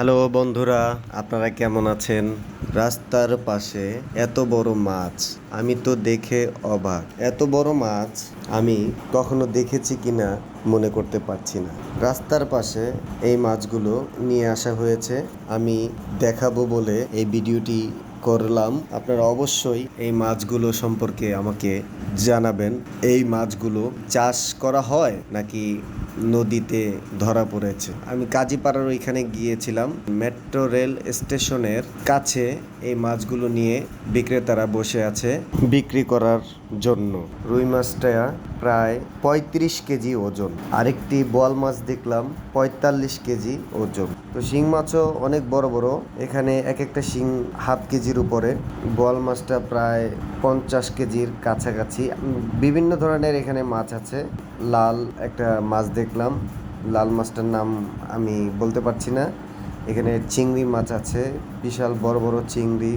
Hello বন্ধুরা, আপনারা কেমন আছেন? রাস্তার পাশে এত বড় মাছ, আমি তো দেখে অবাক। এত বড় মাছ আমি কখনো দেখেছি কিনা মনে করতে পারছি না। রাস্তার পাশে এই মাছগুলো নিয়ে আসা হয়েছে, আমি দেখাবো বলে এই ভিডিওটি করলাম। আপনারা অবশ্যই এই মাছগুলো সম্পর্কে আমাকে জানাবেন। এই মাছগুলো চাষ করা হয় নাকি নদীতে ধরা পড়েছে? আমি কাজীপাড়ার ওইখানে গিয়েছিলাম। মেট্রো রেল স্টেশনের কাছে এই মাছগুলো নিয়ে বিক্রেতারা বসে আছে বিক্রি করার জন্য। রুই মাছটা প্রায় ৩৫ কেজি ওজন। আরেকটি বোয়াল মাছ দেখলাম ৪৫ কেজি ওজন। তো শিং মাছও অনেক বড় বড়, এখানে এক একটা শিং হাফ কেজির উপরে। বোয়াল মাছটা প্রায় ৫০ কেজির কাছাকাছি। বিভিন্ন ধরনের এখানে মাছ আছে। লাল একটা মাছ দেখলাম, লাল মাছটার নাম আমি বলতে পারছি না। এখানে চিংড়ি মাছ আছে, বিশাল বড় বড় চিংড়ি,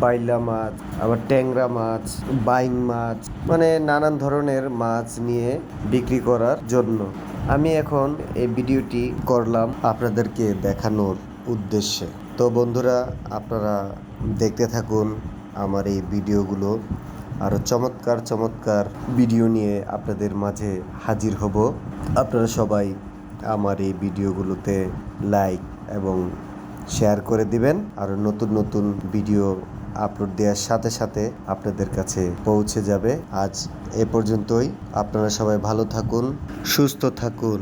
বাইলা মাছ, আবার ট্যাংরা মাছ, বাইং মাছ, মানে নানান ধরনের মাছ নিয়ে বিক্রি করার জন্য। আমি এখন এই ভিডিওটি করলাম আপনাদেরকে দেখানোর উদ্দেশ্যে। তো বন্ধুরা, আপনারা দেখতে থাকুন আমার এই ভিডিওগুলো। আরও চমৎকার চমৎকার ভিডিও নিয়ে আপনাদের মাঝে হাজির হব। আপনারা সবাই আমার এই ভিডিওগুলোতে লাইক এবং শেয়ার করে দিবেন। আরও নতুন নতুন ভিডিও আপলোড দেওয়ার সাথে সাথে আপনাদের কাছে পৌঁছে যাবে। আজ এ পর্যন্তই। আপনারা সবাই ভালো থাকুন, সুস্থ থাকুন।